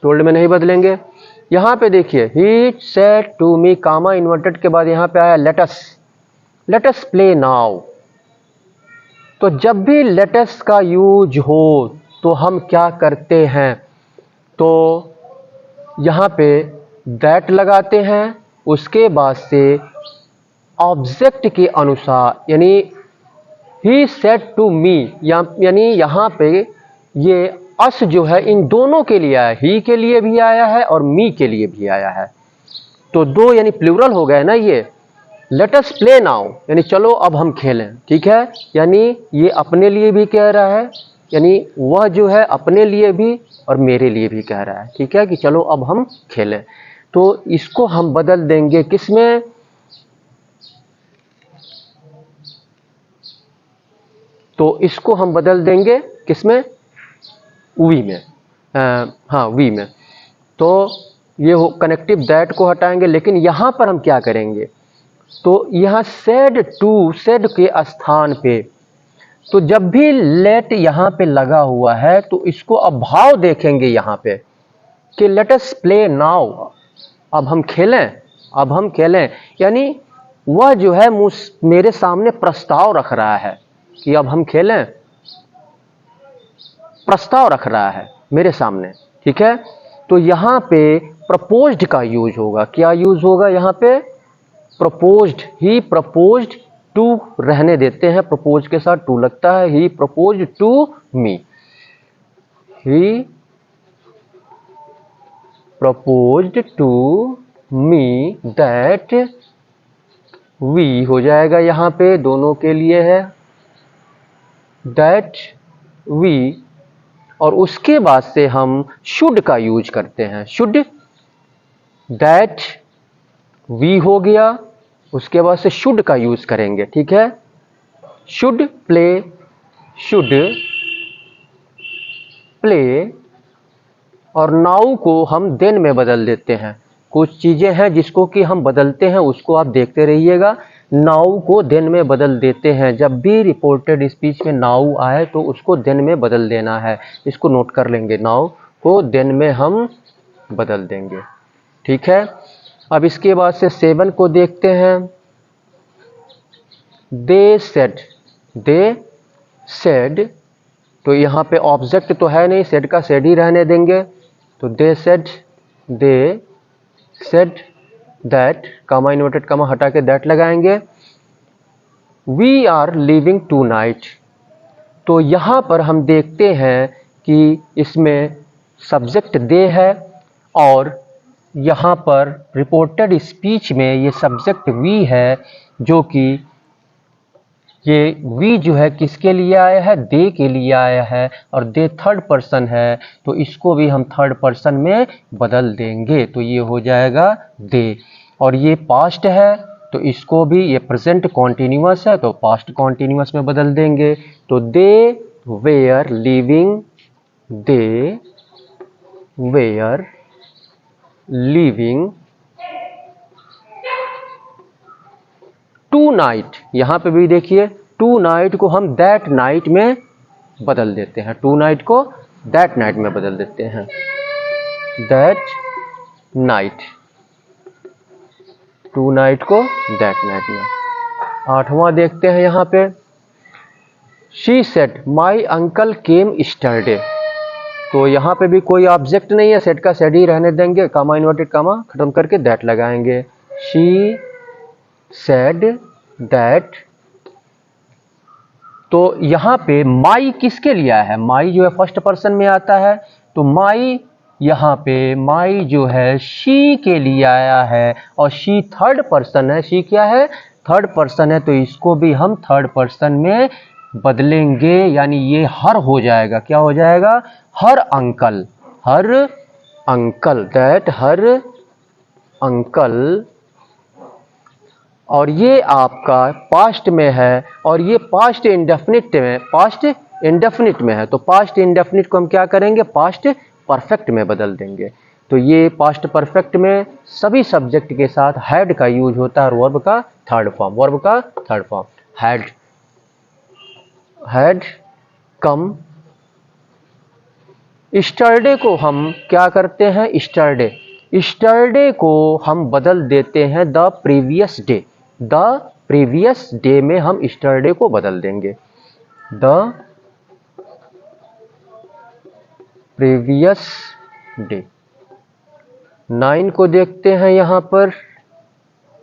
टोल्ड में नहीं बदलेंगे। यहां पे देखिए he said to me comma inverted के बाद यहां पे आया लेटस, लेटस प्ले नाउ। तो जब भी लेटस का यूज हो तो हम क्या करते हैं, तो यहां पे दैट लगाते हैं, उसके बाद से ऑब्जेक्ट के अनुसार, यानी ही सेड टू मी, यानी यहाँ पे ये अस जो है इन दोनों के लिए आया, ही के लिए भी आया है और मी के लिए भी आया है। तो दो यानी प्लूरल हो गए ना ये। लेट अस प्ले नाउ, यानी चलो अब हम खेलें, ठीक है। यानी ये अपने लिए भी कह रहा है, यानी वह जो है अपने लिए भी और मेरे लिए भी कह रहा है, ठीक है, कि चलो अब हम खेलें। तो इसको हम बदल देंगे किसमें, तो इसको हम बदल देंगे किसमें, वी में, हाँ वी में। तो ये हो कनेक्टिव दैट को हटाएंगे, लेकिन यहां पर हम क्या करेंगे, तो यहां सेड टू, सेड के स्थान पे, तो जब भी लेट यहां पे लगा हुआ है तो इसको अब भाव देखेंगे यहां पे कि लेट अस प्ले नाउ, अब हम खेलें, अब हम खेलें। यानी वह जो है मेरे सामने प्रस्ताव रख रहा है कि अब हम खेलें, प्रस्ताव रख रहा है मेरे सामने, ठीक है। तो यहां पे प्रपोज्ड का यूज होगा, क्या यूज होगा यहां पे, प्रपोज्ड, ही प्रपोज्ड टू रहने देते हैं, प्रपोज के साथ टू लगता है, he proposed to me, he proposed to me that we हो जाएगा, यहां पे दोनों के लिए है दैट वी। और उसके बाद से हम शुड का यूज करते हैं, शुड, दैट वी हो गया, उसके बाद से शुड का यूज करेंगे, ठीक है। शुड प्ले, शुड प्ले, और नाउ को हम देन में बदल देते हैं। कुछ चीजें हैं जिसको कि हम बदलते हैं, उसको आप देखते रहिएगा। नाउ को देन में बदल देते हैं, जब भी रिपोर्टेड स्पीच में नाउ आए तो उसको देन में बदल देना है, इसको नोट कर लेंगे, नाउ को देन में हम बदल देंगे, ठीक है। अब इसके बाद से 7 को देखते हैं। दे सेड, दे सेड, तो यहाँ पे ऑब्जेक्ट तो है नहीं, सेड का सेड ही रहने देंगे। तो they said that, comma inverted comma हटा के दैट लगाएंगे। We are living tonight, तो यहाँ पर हम देखते हैं कि इसमें सब्जेक्ट दे है और यहाँ पर रिपोर्टेड स्पीच में ये सब्जेक्ट वी है, जो कि ये वी जो है किसके लिए आया है, दे के लिए आया है, और दे थर्ड पर्सन है, तो इसको भी हम थर्ड पर्सन में बदल देंगे, तो ये हो जाएगा दे। और ये पास्ट है तो इसको भी, ये प्रेजेंट कॉन्टिन्यूअस है तो पास्ट कॉन्टिन्यूअस में बदल देंगे। तो they were living, they were living tonight, यहां पे भी देखिए टू नाइट को हम दैट नाइट में बदल देते हैं, टू नाइट को दैट नाइट में बदल देते हैं, दैट नाइट, टू नाइट को दैट नाइट में। 8वां देखते हैं यहां पे, she said my uncle came yesterday, तो यहां पे भी कोई ऑब्जेक्ट नहीं है, सेड का सेड ही रहने देंगे, कामा इन्वर्टेड कामा खत्म करके दैट लगाएंगे। शी सेड दैट, तो यहां पे माई किसके लिए आया है, माई जो है फर्स्ट पर्सन में आता है, तो माई यहां पे माई जो है शी के लिए आया है, और शी थर्ड पर्सन है, शी क्या है, थर्ड पर्सन है, तो इसको भी हम थर्ड पर्सन में बदलेंगे, यानी ये हर हो जाएगा, क्या हो जाएगा, हर uncle, her uncle, that her uncle. और ये आपका पास्ट में है, और ये पास्ट इंडेफिनिट में, पास्ट इंडेफिनिट में है, तो पास्ट इंडेफिनिट को हम क्या करेंगे, पास्ट परफेक्ट में बदल देंगे। तो ये पास्ट परफेक्ट में सभी सब्जेक्ट के साथ हैड का यूज होता है, और वर्ब का थर्ड फॉर्म, वर्ब का थर्ड फॉर्म हैड कम। स्टरडे को हम क्या करते हैं, स्टरडे को हम बदल देते हैं the previous day, the previous day में हम स्टरडे को बदल देंगे, द प्रीवियस डे। 9 को देखते हैं यहां पर,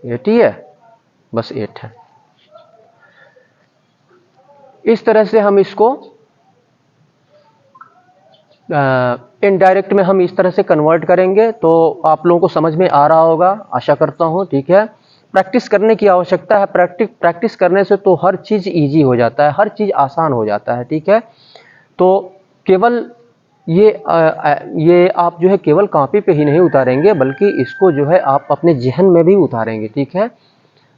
8 ही है, बस 8 है। इस तरह से हम इसको इनडायरेक्ट में हम इस तरह से कन्वर्ट करेंगे। तो आप लोगों को समझ में आ रहा होगा, आशा करता हूं, ठीक है। प्रैक्टिस करने की आवश्यकता है। प्रैक्टिस करने से तो हर चीज इजी हो जाता है, हर चीज आसान हो जाता है, ठीक है। तो केवल ये आप जो है केवल कॉपी पे ही नहीं उतारेंगे, बल्कि इसको जो है आप अपने जहन में भी उतारेंगे, ठीक है।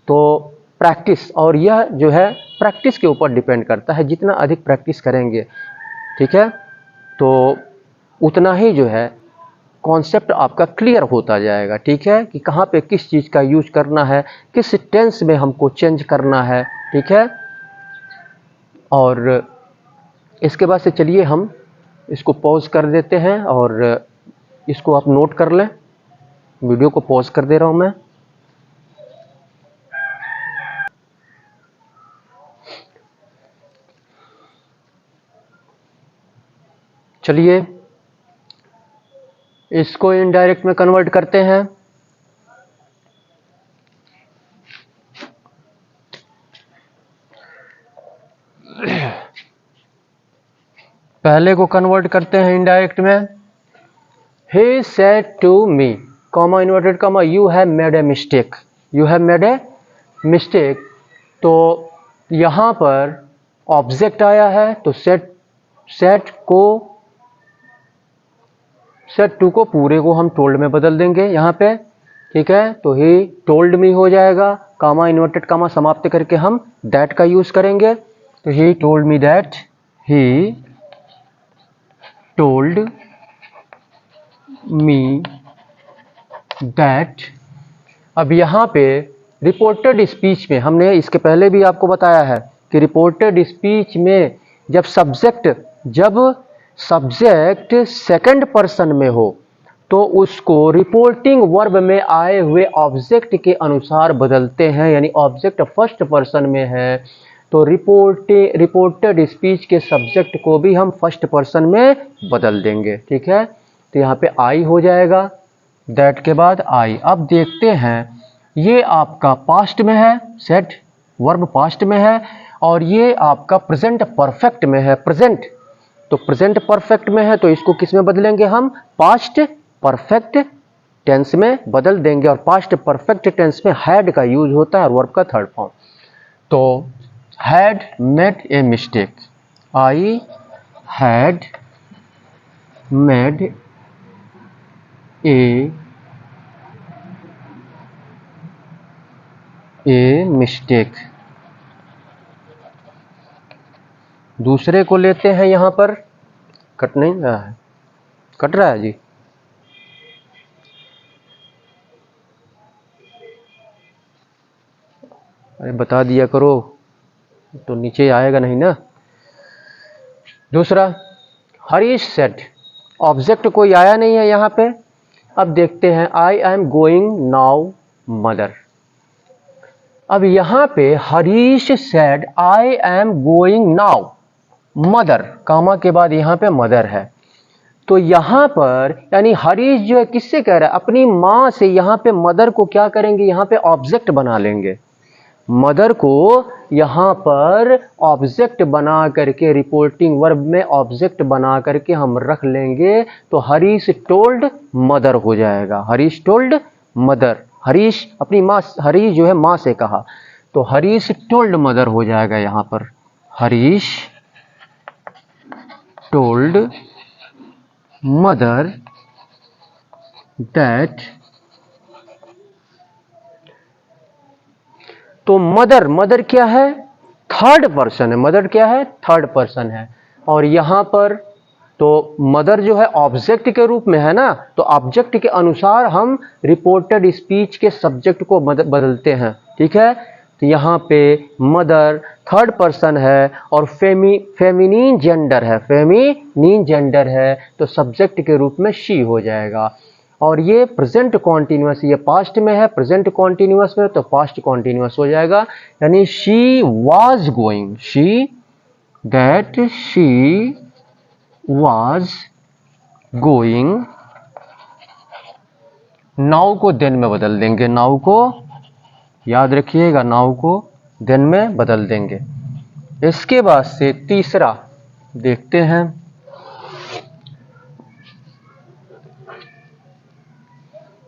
तो प्रैक्टिस, और यह जो है प्रैक्टिस के ऊपर डिपेंड करता है। जितना अधिक प्रैक्टिस करेंगे, ठीक है, तो उतना ही जो है कॉन्सेप्ट आपका क्लियर होता जाएगा, ठीक है, कि कहाँ पे किस चीज़ का यूज करना है, किस टेंस में हमको चेंज करना है, ठीक है। और इसके बाद से चलिए हम इसको पॉज कर देते हैं और इसको आप नोट कर लें। वीडियो को पॉज कर दे रहा हूं मैं। चलिए इसको इनडायरेक्ट में कन्वर्ट करते हैं। पहले को कन्वर्ट करते हैं इनडायरेक्ट में। He said to me, comma inverted comma, you have made a mistake, you have made a mistake। तो यहां पर ऑब्जेक्ट आया है, तो सेट टू को पूरे को हम टोल्ड में बदल देंगे यहां पे, ठीक है। तो ही टोल्ड मी हो जाएगा, कामा इन्वर्टेड कामा समाप्त करके हम दैट का यूज करेंगे। तो he told me that, he told me that. अब यहाँ पे रिपोर्टेड स्पीच में हमने इसके पहले भी आपको बताया है कि रिपोर्टेड स्पीच में जब सब्जेक्ट सेकंड पर्सन में हो तो उसको रिपोर्टिंग वर्ब में आए हुए ऑब्जेक्ट के अनुसार बदलते हैं। यानी ऑब्जेक्ट फर्स्ट पर्सन में है तो रिपोर्टेड स्पीच के सब्जेक्ट को भी हम फर्स्ट पर्सन में बदल देंगे, ठीक है। तो यहाँ पे आई हो जाएगा, दैट के बाद आई। अब देखते हैं, ये आपका पास्ट में है, सेट वर्ब पास्ट में है, और ये आपका प्रेजेंट परफेक्ट में है, प्रेजेंट। तो प्रेजेंट परफेक्ट में है तो इसको किस में बदलेंगे हम, पास्ट परफेक्ट टेंस में बदल देंगे। और पास्ट परफेक्ट टेंस में हैड का यूज होता है, वर्ब का थर्ड फॉर्म। तो had made a mistake, I had made a mistake. दूसरे को लेते हैं, यहां पर कट नहीं रहा है, कट रहा है जी। अरे बता दिया करो, तो नीचे आएगा नहीं ना। दूसरा, हरीश सेड, ऑब्जेक्ट कोई आया नहीं है यहां पे। अब देखते हैं, I am going now mother. अब यहां पे Harish said I am going now mother, comma के बाद यहां पे मदर है। तो यहां पर यानी हरीश जो है किससे कह रहा है, अपनी मां से। यहां पे मदर को क्या करेंगे, यहां पे ऑब्जेक्ट बना लेंगे। मदर को यहां पर ऑब्जेक्ट बना करके, रिपोर्टिंग वर्ब में ऑब्जेक्ट बना करके हम रख लेंगे। तो हरीश टोल्ड मदर हो जाएगा, हरीश टोल्ड मदर। हरीश अपनी मां, हरीश जो है मां से कहा, तो हरीश टोल्ड मदर हो जाएगा यहां पर, हरीश टोल्ड मदर दैट। तो मदर क्या है, थर्ड पर्सन है। मदर क्या है, थर्ड पर्सन है। और यहां पर तो मदर जो है ऑब्जेक्ट के रूप में है ना, तो ऑब्जेक्ट के अनुसार हम रिपोर्टेड स्पीच के सब्जेक्ट को बदलते हैं, ठीक है। तो यहां पे मदर थर्ड पर्सन है और फेमिनिन जेंडर है, फेमिनिन जेंडर है, तो सब्जेक्ट के रूप में शी हो जाएगा। और ये प्रेजेंट कॉन्टिन्यूअस, ये पास्ट में है, प्रेजेंट कॉन्टिन्यूअस में तो पास्ट कॉन्टिन्यूअस हो जाएगा। यानी she was going, that she was going. Now को देन में बदल देंगे, नाउ को याद रखिएगा, नाउ को देन में बदल देंगे। इसके बाद से तीसरा देखते हैं।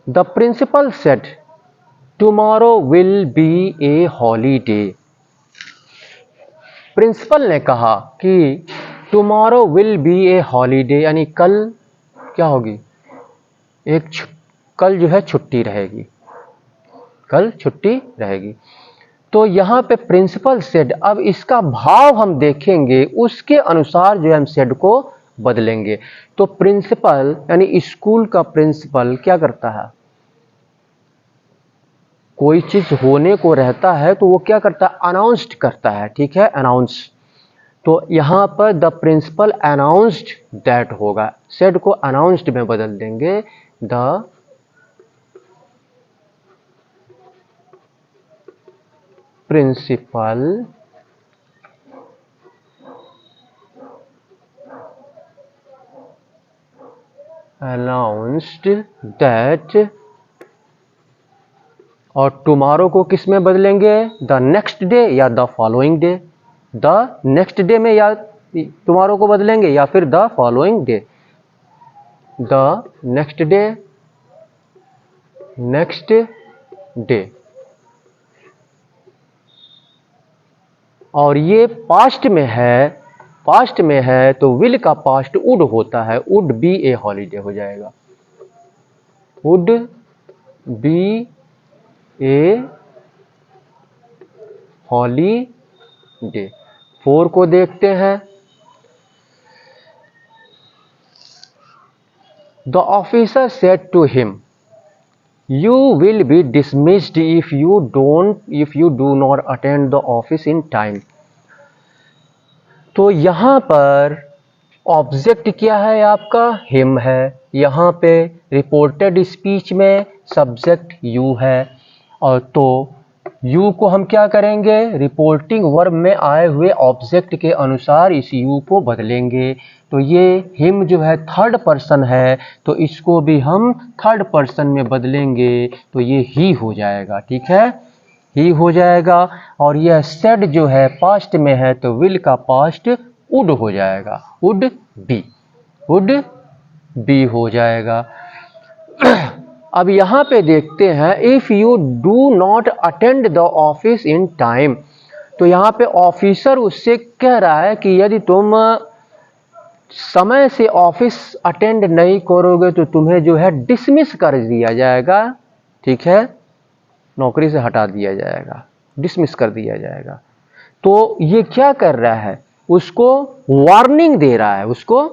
The principal said tomorrow will be a holiday. Principal ने कहा कि tomorrow will be a holiday, यानी कल क्या होगी, कल जो है छुट्टी रहेगी, कल छुट्टी रहेगी। तो यहाँ पे प्रिंसिपल सेड, अब इसका भाव हम देखेंगे, उसके अनुसार जो है हम सेड को बदलेंगे। तो प्रिंसिपल यानी स्कूल का प्रिंसिपल क्या करता है, कोई चीज होने को रहता है तो वो क्या करता है, अनाउंस्ड करता है, ठीक है, अनाउंस। तो यहां पर द प्रिंसिपल अनाउंस्ड दैट होगा, सेड को अनाउंस्ड में बदल देंगे। द प्रिंसिपल announced that, और टुमारो को किस में बदलेंगे, द नेक्स्ट डे या the following day. The next day में या टुमारो को बदलेंगे या फिर the following day. The next day, next day. और ये पास्ट में है, पास्ट में है तो विल का पास्ट वुड होता है, वुड बी ए हॉलीडे हो जाएगा, वुड बी ए हॉलीडे। 4 को देखते हैं। The officer said to him, you will be dismissed if you do not attend the office in time. तो यहां पर ऑब्जेक्ट क्या है आपका, हिम है। यहां पे रिपोर्टेड स्पीच में सब्जेक्ट यू है, और तो यू को हम क्या करेंगे, रिपोर्टिंग वर्ब में आए हुए ऑब्जेक्ट के अनुसार इस यू को बदलेंगे। तो ये हिम जो है थर्ड पर्सन है, तो इसको भी हम थर्ड पर्सन में बदलेंगे, तो ये ही हो जाएगा, ठीक है, ही हो जाएगा। और यह सेड जो है पास्ट में है, तो विल का पास्ट वुड हो जाएगा, वुड बी हो जाएगा। अब यहां पे देखते हैं, if you do not attend the office in time. तो यहां पे ऑफिसर उससे कह रहा है कि यदि तुम समय से ऑफिस अटेंड नहीं करोगे तो तुम्हें जो है डिसमिस कर दिया जाएगा, ठीक है, नौकरी से हटा दिया जाएगा, डिसमिस कर दिया जाएगा। तो ये क्या कर रहा है, उसको वार्निंग दे रहा है, उसको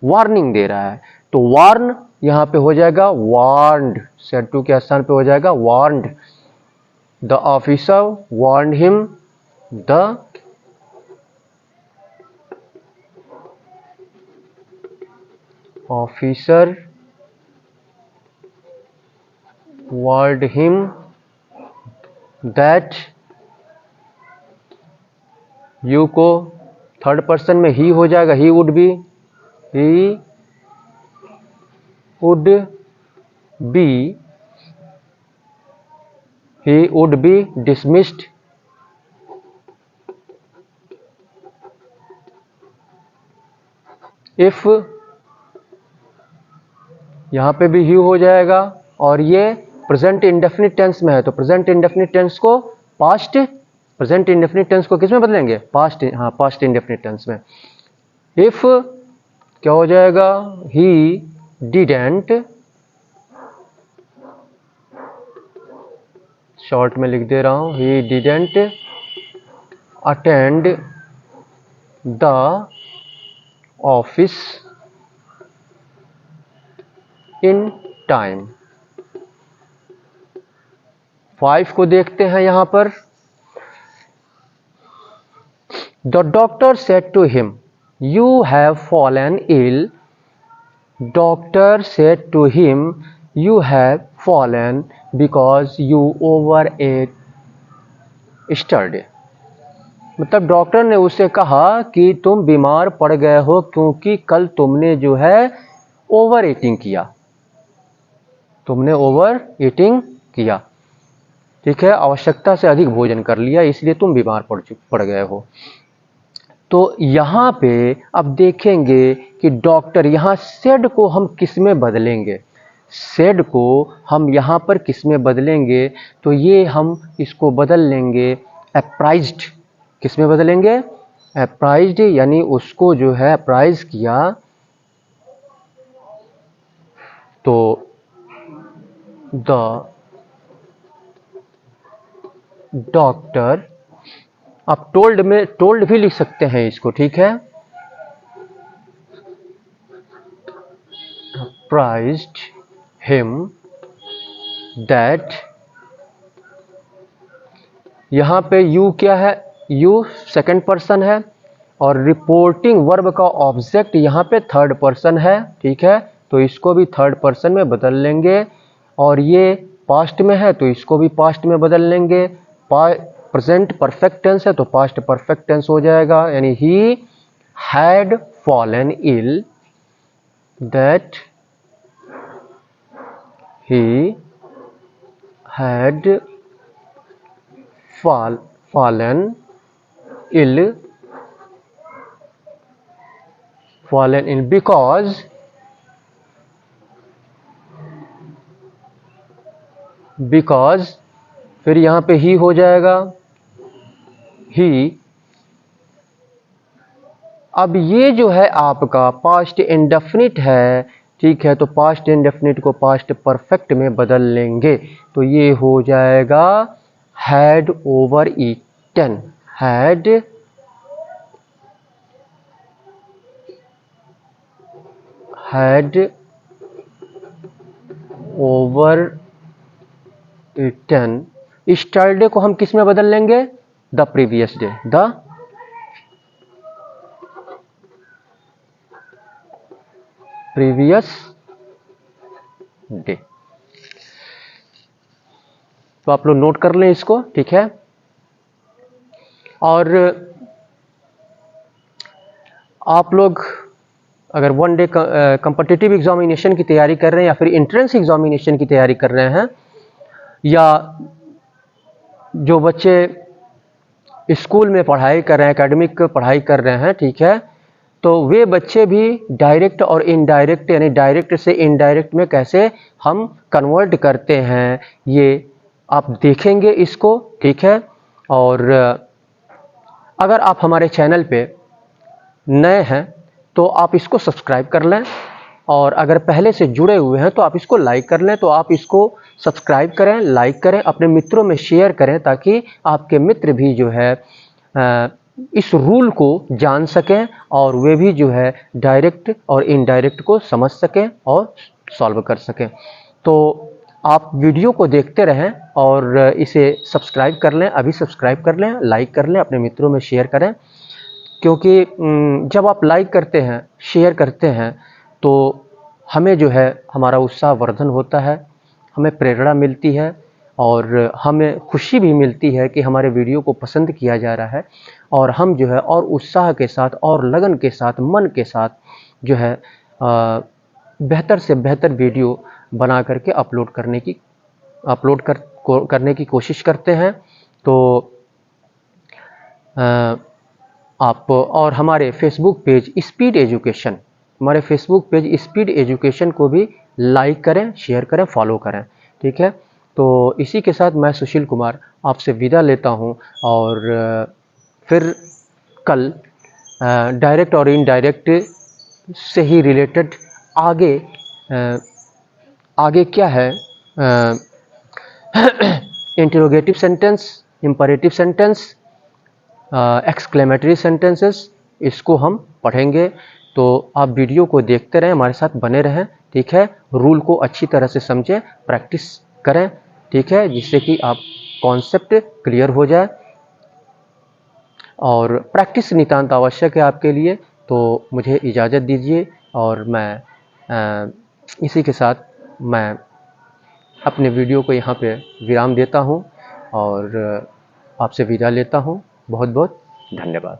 वार्निंग दे रहा है। तो वार्न यहां पे हो जाएगा वार्नड, सेड टू के स्थान पे हो जाएगा warned. The officer warned him, the officer warned him that, you को थर्ड पर्सन में ही हो जाएगा, he would be dismissed if, यहां पे भी ही हो जाएगा। और ये प्रेजेंट इंडेफिनिट टेंस में है, तो प्रेजेंट इंडेफिनिट टेंस को पास्ट, प्रेजेंट इंडेफिनिट टेंस को किस में बदलेंगे, पास्ट, हाँ पास्ट इंडेफिनिट टेंस में। इफ क्या हो जाएगा, ही डिडेंट, शॉर्ट में लिख दे रहा हूं, he didn't attend the office in time. 5 को देखते हैं यहां पर। The doctor said to him, you have fallen ill. Doctor said to him, you have fallen because you overate yesterday. मतलब डॉक्टर ने उसे कहा कि तुम बीमार पड़ गए हो क्योंकि कल तुमने जो है ओवर ईटिंग किया, तुमने ओवर ईटिंग किया। ठीक है, आवश्यकता से अधिक भोजन कर लिया इसलिए तुम बीमार पड़ गए हो। तो यहाँ पे अब देखेंगे कि डॉक्टर, यहाँ सेड को हम किस में बदलेंगे, सेड को हम यहाँ पर किस में बदलेंगे, तो ये हम इसको बदल लेंगे अप्राइज्ड। किस में बदलेंगे? अप्राइज्ड, यानी उसको जो है अप्राइज किया तो द डॉक्टर, आप टोल्ड में टोल्ड भी लिख सकते हैं इसको, ठीक है, अप्राइज्ड हिम दैट, यहाँ पे यू क्या है, यू सेकंड पर्सन है और रिपोर्टिंग वर्ब का ऑब्जेक्ट यहाँ पे थर्ड पर्सन है, ठीक है, तो इसको भी थर्ड पर्सन में बदल लेंगे। और ये पास्ट में है तो इसको भी पास्ट में बदल लेंगे। प्रेजेंट परफेक्ट टेंस है तो पास्ट परफेक्ट टेंस हो जाएगा, यानी he had fallen ill, that he had fallen ill because फिर यहाँ पे ही हो जाएगा, ही। अब ये जो है आपका पास्ट इंडेफिनिट है, ठीक है, तो पास्ट इंडेफिनिट को पास्ट परफेक्ट में बदल लेंगे तो ये हो जाएगा had over eaten, had over eaten। yesterday को हम किस में बदल लेंगे? The previous day, the previous day. तो आप लोग नोट कर लें इसको, ठीक है। और आप लोग अगर वन डे कॉम्पिटिटिव एग्जामिनेशन की तैयारी कर रहे हैं या फिर एंट्रेंस एग्जामिनेशन की तैयारी कर रहे हैं, या जो बच्चे स्कूल में पढ़ाई कर रहे हैं, एकेडमिक पढ़ाई कर रहे हैं, ठीक है, तो वे बच्चे भी डायरेक्ट और इनडायरेक्ट, यानी डायरेक्ट से इनडायरेक्ट में कैसे हम कन्वर्ट करते हैं, ये आप देखेंगे इसको, ठीक है। और अगर आप हमारे चैनल पे नए हैं तो आप इसको सब्सक्राइब कर लें, और अगर पहले से जुड़े हुए हैं तो आप इसको लाइक कर लें। तो आप इसको सब्सक्राइब करें, लाइक करें, अपने मित्रों में शेयर करें ताकि आपके मित्र भी जो है इस रूल को जान सकें और वे भी जो है डायरेक्ट और इनडायरेक्ट को समझ सकें और सॉल्व कर सकें। तो आप वीडियो को देखते रहें और इसे सब्सक्राइब कर लें, अभी सब्सक्राइब कर लें, लाइक कर लें, अपने मित्रों में शेयर करें, क्योंकि जब आप लाइक करते हैं, शेयर करते हैं तो हमें जो है हमारा उत्साह वर्धन होता है, हमें प्रेरणा मिलती है और हमें खुशी भी मिलती है कि हमारे वीडियो को पसंद किया जा रहा है, और हम जो है और उत्साह के साथ और लगन के साथ, मन के साथ जो है बेहतर से बेहतर वीडियो बना करके करने की कोशिश करते हैं। तो आप और हमारे फेसबुक पेज स्पीड एजुकेशन, हमारे फेसबुक पेज स्पीड एजुकेशन को भी लाइक करें, शेयर करें, फॉलो करें, ठीक है। तो इसी के साथ मैं सुशील कुमार आपसे विदा लेता हूं, और फिर कल डायरेक्ट और इनडायरेक्ट से ही रिलेटेड आगे क्या है, interrogative sentence, imperative sentence, exclamatory sentences, इसको हम पढ़ेंगे। तो आप वीडियो को देखते रहें, हमारे साथ बने रहें, ठीक है। रूल को अच्छी तरह से समझें, प्रैक्टिस करें, ठीक है, जिससे कि आप कॉन्सेप्ट क्लियर हो जाए। और प्रैक्टिस नितांत आवश्यक है आपके लिए। तो मुझे इजाज़त दीजिए, और मैं इसी के साथ मैं अपने वीडियो को यहाँ पे विराम देता हूँ और आपसे विदा लेता हूँ। बहुत बहुत धन्यवाद।